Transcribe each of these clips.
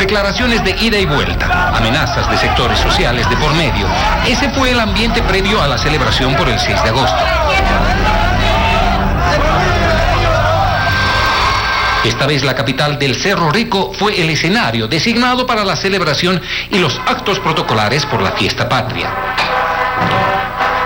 declaraciones de ida y vuelta, amenazas de sectores sociales de por medio. Ese fue el ambiente previo a la celebración por el 6 de agosto. Esta vez la capital del Cerro Rico fue el escenario designado para la celebración y los actos protocolares por la fiesta patria.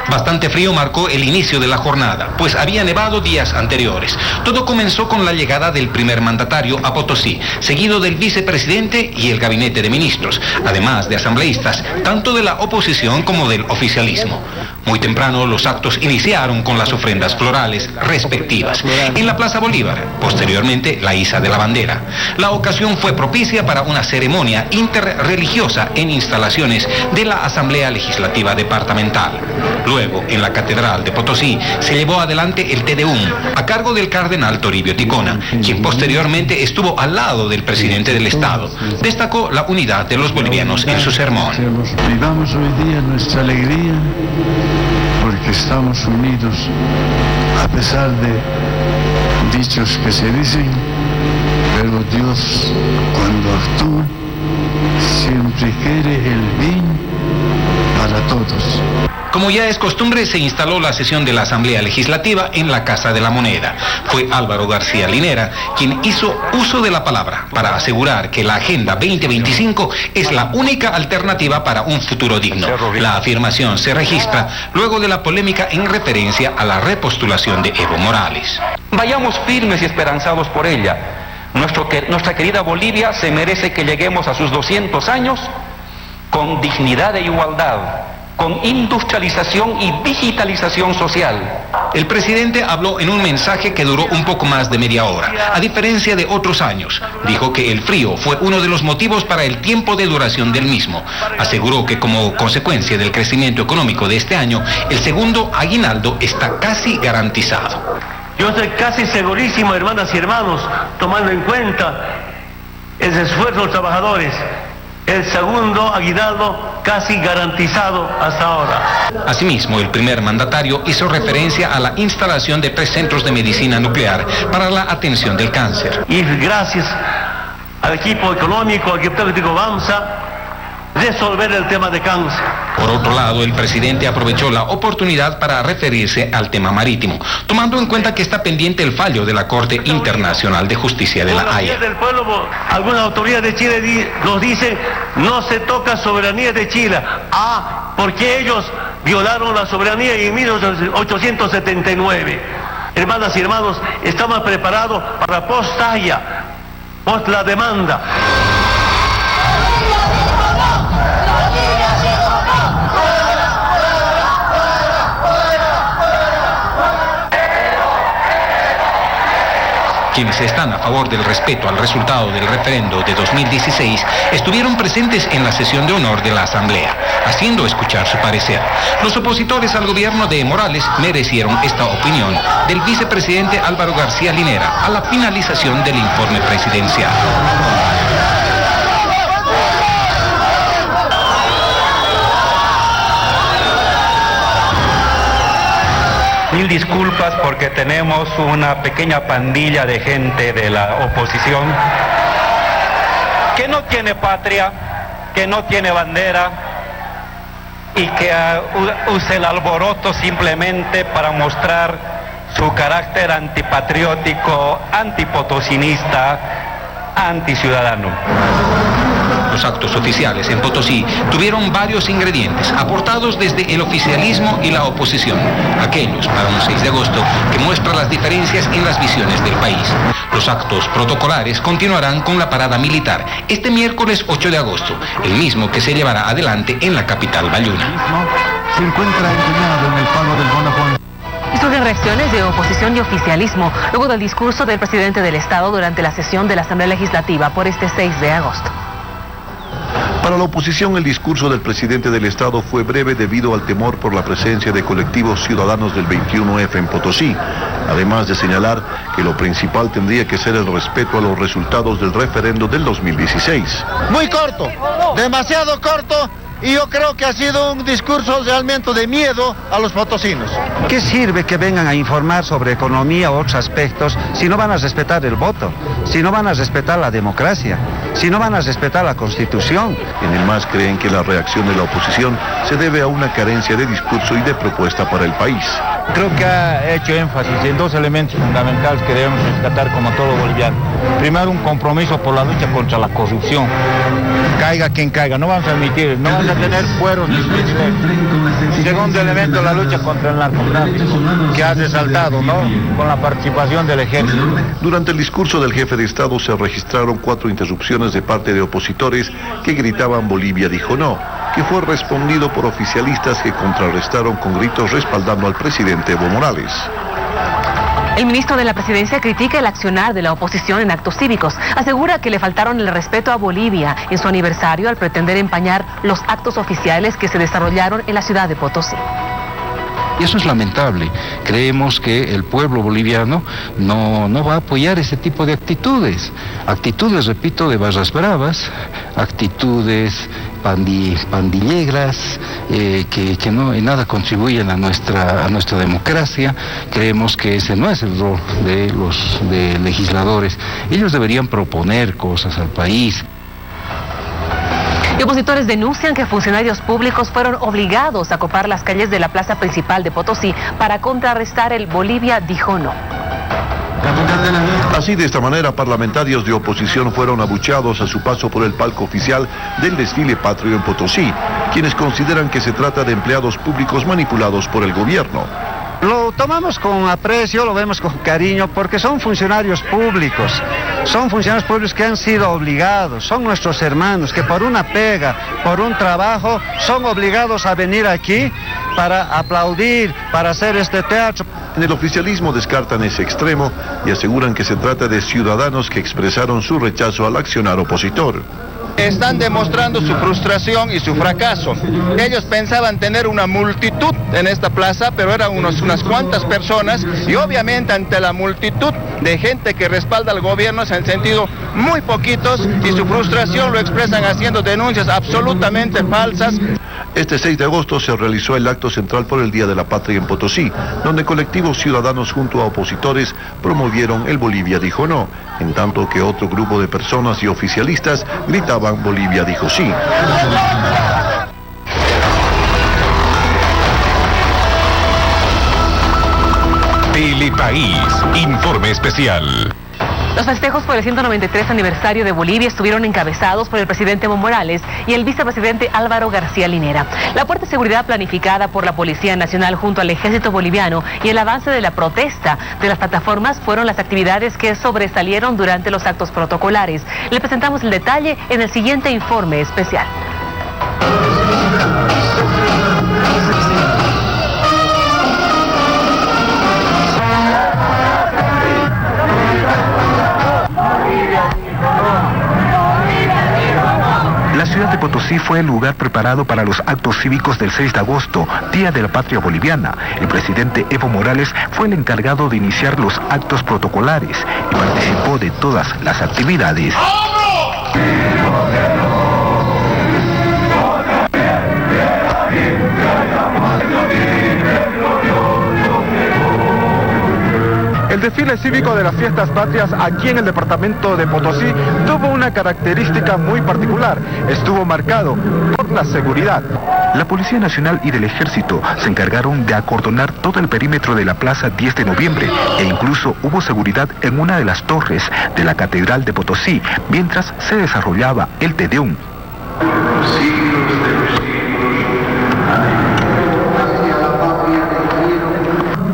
Bastante frío marcó el inicio de la jornada, pues había nevado días anteriores. Todo comenzó con la llegada del primer mandatario a Potosí, seguido del vicepresidente y el gabinete de ministros, además de asambleístas, tanto de la oposición como del oficialismo. Muy temprano los actos iniciaron con las ofrendas florales respectivas en la Plaza Bolívar, posteriormente la iza de la bandera. La ocasión fue propicia para una ceremonia interreligiosa en instalaciones de la Asamblea Legislativa Departamental. Luego, en la Catedral de Potosí, se llevó adelante el Te Deum, a cargo del cardenal Toribio Ticona, quien posteriormente estuvo al lado del presidente del Estado. Destacó la unidad de los bolivianos en su sermón. Vivamos hoy día nuestra alegría, porque estamos unidos, a pesar de dichos que se dicen, pero Dios, cuando actúa, siempre quiere el bien para todos. Como ya es costumbre, se instaló la sesión de la Asamblea Legislativa en la Casa de la Moneda. Fue Álvaro García Linera quien hizo uso de la palabra para asegurar que la Agenda 2025 es la única alternativa para un futuro digno. La afirmación se registra luego de la polémica en referencia a la repostulación de Evo Morales. Vayamos firmes y esperanzados por ella. Nuestra querida Bolivia se merece que lleguemos a sus 200 años con dignidad e igualdad, con industrialización y digitalización social. El presidente habló en un mensaje que duró un poco más de media hora. A diferencia de otros años, dijo que el frío fue uno de los motivos para el tiempo de duración del mismo. Aseguró que como consecuencia del crecimiento económico de este año, el segundo aguinaldo está casi garantizado. Yo estoy casi segurísimo, hermanas y hermanos, tomando en cuenta el esfuerzo de los trabajadores, el segundo aguinaldo casi garantizado hasta ahora. Asimismo, el primer mandatario hizo referencia a la instalación de 3 centros de medicina nuclear para la atención del cáncer. Y gracias al equipo económico, al equipo técnico, vamos a resolver el tema de cáncer. Por otro lado, el presidente aprovechó la oportunidad para referirse al tema marítimo, tomando en cuenta que está pendiente el fallo de la Corte Internacional de Justicia de La Haya. Algunas autoridades de Chile nos dicen, no se toca soberanía de Chile. Porque ellos violaron la soberanía en 1879. Hermanas y hermanos, estamos preparados para post-Haya, post la demanda. Quienes están a favor del respeto al resultado del referendo de 2016 estuvieron presentes en la sesión de honor de la Asamblea, haciendo escuchar su parecer. Los opositores al gobierno de Morales merecieron esta opinión del vicepresidente Álvaro García Linera a la finalización del informe presidencial. Mil disculpas porque tenemos una pequeña pandilla de gente de la oposición que no tiene patria, que no tiene bandera y que usa el alboroto simplemente para mostrar su carácter antipatriótico, antipotosinista, anticiudadano. Los actos oficiales en Potosí tuvieron varios ingredientes, aportados desde el oficialismo y la oposición, aquellos para un 6 de agosto que muestra las diferencias en las visiones del país. Los actos protocolares continuarán con la parada militar este miércoles 8 de agosto, el mismo que se llevará adelante en la capital bayuna. Se encuentra empeñado en el pago del bono Juan. Y surgen reacciones de oposición y oficialismo luego del discurso del presidente del Estado durante la sesión de la Asamblea Legislativa por este 6 de agosto. Para la oposición, el discurso del presidente del Estado fue breve debido al temor por la presencia de colectivos ciudadanos del 21F en Potosí, además de señalar que lo principal tendría que ser el respeto a los resultados del referendo del 2016. Muy corto, demasiado corto, y yo creo que ha sido un discurso realmente de miedo a los potosinos. ¿Qué sirve que vengan a informar sobre economía o otros aspectos si no van a respetar el voto, si no van a respetar la democracia, si no van a respetar la Constitución? En el MAS creen que la reacción de la oposición se debe a una carencia de discurso y de propuesta para el país. Creo que ha hecho énfasis en dos elementos fundamentales que debemos rescatar como todo boliviano. Primero, un compromiso por la lucha contra la corrupción. Caiga quien caiga, no vamos a admitir, no vamos a tener fueros ni privilegios. Segundo elemento, la lucha contra el narcotráfico, que ha resaltado, ¿no?, con la participación del ejército. Durante el discurso del jefe de Estado se registraron 4 interrupciones de parte de opositores que gritaban "Bolivia dijo no", que fue respondido por oficialistas que contrarrestaron con gritos respaldando al presidente Evo Morales. El ministro de la Presidencia critica el accionar de la oposición en actos cívicos. Asegura que le faltaron el respeto a Bolivia en su aniversario al pretender empañar los actos oficiales que se desarrollaron en la ciudad de Potosí. Y eso es lamentable. Creemos que el pueblo boliviano no va a apoyar ese tipo de actitudes. Actitudes, repito, de barras bravas, actitudes pandilleras, que no en nada contribuyen a nuestra democracia. Creemos que ese no es el rol de los legisladores. Ellos deberían proponer cosas al país. Y opositores denuncian que funcionarios públicos fueron obligados a copar las calles de la plaza principal de Potosí para contrarrestar el Bolivia dijo no. Así, de esta manera, parlamentarios de oposición fueron abucheados a su paso por el palco oficial del desfile patrio en Potosí, quienes consideran que se trata de empleados públicos manipulados por el gobierno. Lo tomamos con aprecio, lo vemos con cariño, porque son funcionarios públicos que han sido obligados, son nuestros hermanos, que por una pega, por un trabajo, son obligados a venir aquí para aplaudir, para hacer este teatro. En el oficialismo descartan ese extremo y aseguran que se trata de ciudadanos que expresaron su rechazo al accionar opositor. Están demostrando su frustración y su fracaso. Ellos pensaban tener una multitud en esta plaza, pero eran unas cuantas personas, y obviamente ante la multitud de gente que respalda al gobierno se han sentido muy poquitos, y su frustración lo expresan haciendo denuncias absolutamente falsas. Este 6 de agosto se realizó el acto central por el Día de la Patria en Potosí, donde colectivos ciudadanos junto a opositores promovieron el Bolivia dijo no, en tanto que otro grupo de personas y oficialistas gritaban Bolivia dijo sí. Telepaís, informe especial. Los festejos por el 193 aniversario de Bolivia estuvieron encabezados por el presidente Evo Morales y el vicepresidente Álvaro García Linera. La fuerte seguridad planificada por la Policía Nacional junto al Ejército Boliviano y el avance de la protesta de las plataformas fueron las actividades que sobresalieron durante los actos protocolares. Le presentamos el detalle en el siguiente informe especial. La ciudad de Potosí fue el lugar preparado para los actos cívicos del 6 de agosto, Día de la Patria Boliviana. El presidente Evo Morales fue el encargado de iniciar los actos protocolares y participó de todas las actividades. El desfile cívico de las fiestas patrias aquí en el departamento de Potosí tuvo una característica muy particular. Estuvo marcado por la seguridad. La Policía Nacional y del Ejército se encargaron de acordonar todo el perímetro de la Plaza 10 de Noviembre e incluso hubo seguridad en una de las torres de la Catedral de Potosí mientras se desarrollaba el Te Deum.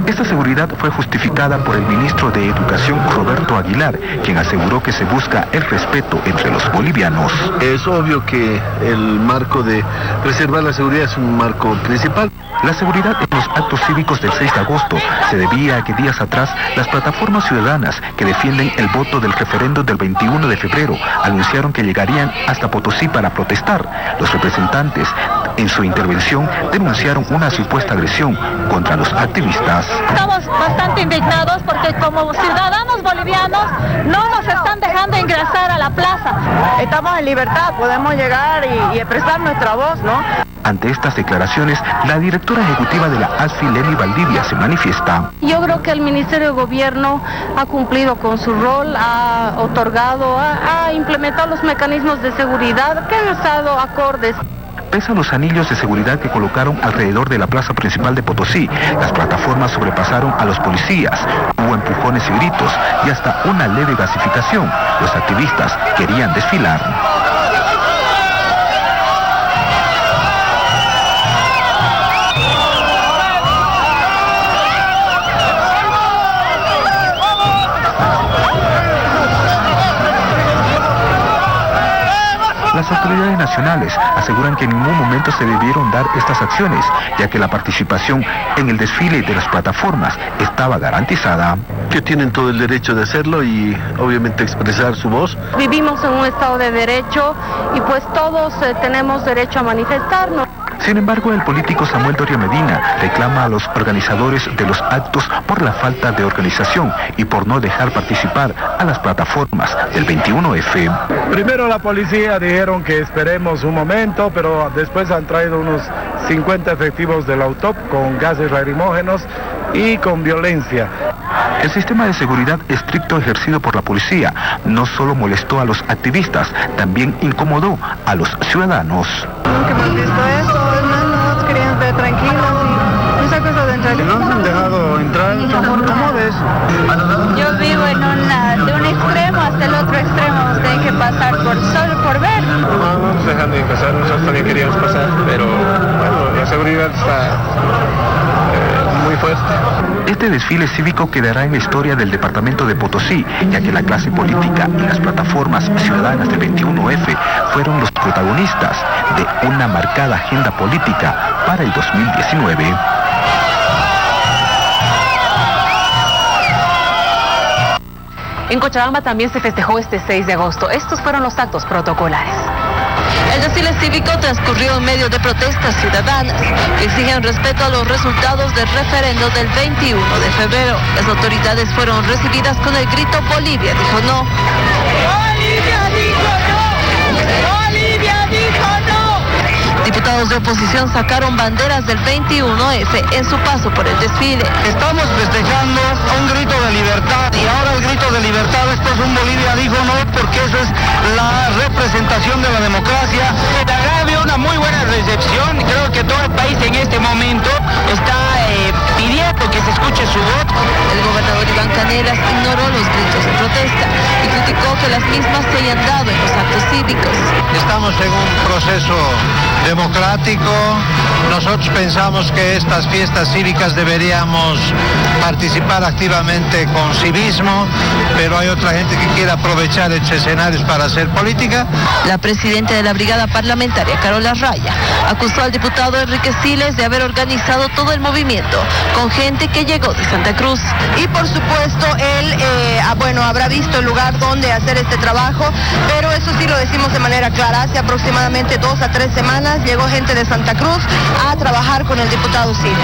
Esta seguridad fue justificada por el ministro de Educación, Roberto Aguilar, quien aseguró que se busca el respeto entre los bolivianos. Es obvio que el marco de preservar la seguridad es un marco principal. La seguridad en los actos cívicos del 6 de agosto se debía a que días atrás las plataformas ciudadanas que defienden el voto del referendo del 21 de febrero anunciaron que llegarían hasta Potosí para protestar. Los representantes En su intervención denunciaron una supuesta agresión contra los activistas. Estamos bastante indignados porque como ciudadanos bolivianos no nos están dejando ingresar a la plaza. Estamos en libertad, podemos llegar y expresar nuestra voz, ¿no? Ante estas declaraciones, la directora ejecutiva de la ASFI, Leni Valdivia, se manifiesta. Yo creo que el Ministerio de Gobierno ha cumplido con su rol, ha otorgado, ha implementado los mecanismos de seguridad que han estado acordes. Pese a los anillos de seguridad que colocaron alrededor de la plaza principal de Potosí, las plataformas sobrepasaron a los policías, hubo empujones y gritos y hasta una leve gasificación. Los activistas querían desfilar. Las autoridades nacionales aseguran que en ningún momento se debieron dar estas acciones, ya que la participación en el desfile de las plataformas estaba garantizada. Que tienen todo el derecho de hacerlo y obviamente expresar su voz. Vivimos en un estado de derecho y pues todos tenemos derecho a manifestarnos. Sin embargo, el político Samuel Doria Medina reclama a los organizadores de los actos por la falta de organización y por no dejar participar a las plataformas del 21F. Primero la policía dijeron que esperemos un momento, pero después han traído unos 50 efectivos del AUTOP con gases lacrimógenos y con violencia. El sistema de seguridad estricto ejercido por la policía no solo molestó a los activistas, también incomodó a los ciudadanos. Nunca hemos visto eso, no querían ver tranquilos y esa cosa de entrar. No nos han dejado entrar, ¿cómo ves? Yo vivo de un extremo hasta el otro extremo, usted hay que pasar solo por ver. No nos dejan de pasar, nosotros también queríamos pasar, pero bueno, la seguridad está muy fuerte. Este desfile cívico quedará en la historia del departamento de Potosí, ya que la clase política y las plataformas ciudadanas del 21F fueron los protagonistas de una marcada agenda política para el 2019. En Cochabamba también se festejó este 6 de agosto. Estos fueron los actos protocolares. El desfile cívico transcurrió en medio de protestas ciudadanas que exigen respeto a los resultados del referendo del 21 de febrero. Las autoridades fueron recibidas con el grito "Bolivia dijo no". ¡Bolivia dijo no! ¡Bolivia dijo no! Diputados de oposición sacaron banderas del 21F en su paso por el desfile. Estamos festejando un grito de libertad y ahora el grito de libertad, esto es un Bolivia dijo no, porque eso es la representación de la democracia. Ha habido una muy buena recepción, creo que todo el país en este momento está pidiendo que se escuche su voz. El gobernador Iván Canelas ignoró los gritos de protesta y criticó que las mismas se hayan dado en los actos cívicos. Estamos en un proceso democrático. Nosotros pensamos que estas fiestas cívicas deberíamos participar activamente con civismo, pero hay otra gente que quiere aprovechar estos escenarios para hacer política. La presidenta de la brigada parlamentaria, Carola Raya, acusó al diputado Enrique Siles de haber organizado todo el movimiento con gente que llegó de Santa Cruz. Y por supuesto él habrá visto el lugar donde hacer este trabajo, pero eso sí lo decimos de manera clara, hace aproximadamente 2 a 3 semanas llegó gente de Santa Cruz a trabajar con el diputado Siles.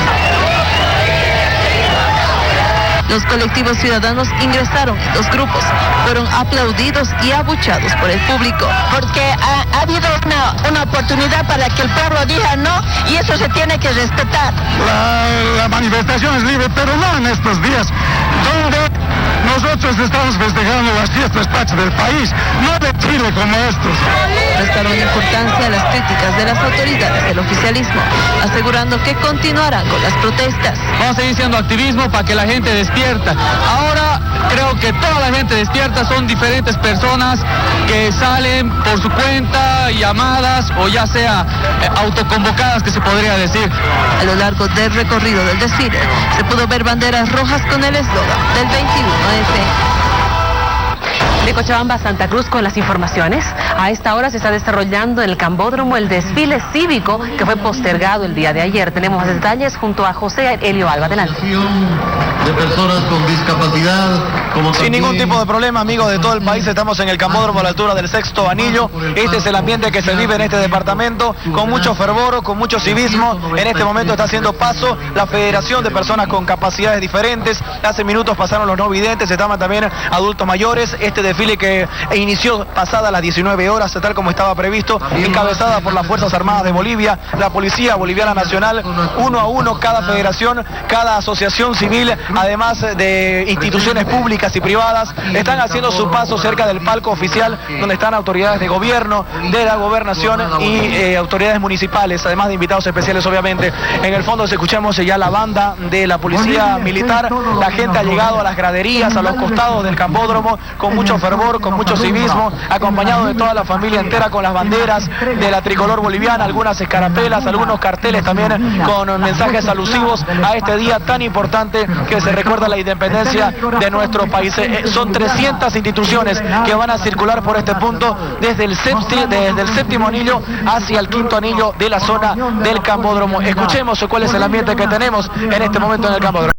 Los colectivos ciudadanos ingresaron en 2 grupos, fueron aplaudidos y abuchados por el público. Porque ha habido una oportunidad para que el pueblo diga no y eso se tiene que respetar. La manifestación es libre, pero no en estos días, donde nosotros estamos festejando las fiestas patrias del país, no de Chile como estos. Restaron importancia a las críticas de las autoridades del oficialismo, asegurando que continuarán con las protestas. Vamos a seguir haciendo activismo para que la gente despierta. Ahora creo que toda la gente despierta, son diferentes personas que salen por su cuenta, llamadas o ya sea autoconvocadas, que se podría decir. A lo largo del recorrido del desfile se pudo ver banderas rojas con el eslogan del 21F. De Cochabamba a Santa Cruz con las informaciones. A esta hora se está desarrollando en el Cambódromo el desfile cívico que fue postergado el día de ayer. Tenemos más detalles junto a José Elio Alba. Adelante. De personas con discapacidad, como sin ningún tipo de problema, amigos de todo el país, estamos en el Cambódromo a la altura del Sexto Anillo. Este es el ambiente que se vive en este departamento, con mucho fervor, con mucho civismo. En este momento está haciendo paso la Federación de Personas con Capacidades Diferentes. Hace minutos pasaron los no videntes, estaban también adultos mayores. Este desfile que inició pasada las 19 horas, tal como estaba previsto, encabezada por las Fuerzas Armadas de Bolivia, la Policía Boliviana Nacional, uno a uno, cada federación, cada asociación civil, además de instituciones públicas y privadas, están haciendo su paso cerca del palco oficial, donde están autoridades de gobierno, de la gobernación y autoridades municipales, además de invitados especiales, obviamente. En el fondo escuchamos ya la banda de la Policía Militar. La gente ha llegado a las graderías, a los costados del Cambódromo, con mucho fervor, con mucho civismo, acompañado de toda la familia entera con las banderas de la tricolor boliviana, algunas escarapelas, algunos carteles también con mensajes alusivos a este día tan importante que se recuerda la independencia de nuestro país. Son 300 instituciones que van a circular por este punto desde el séptimo anillo hacia el quinto anillo de la zona del Cambódromo. Escuchemos cuál es el ambiente que tenemos en este momento en el Cambódromo.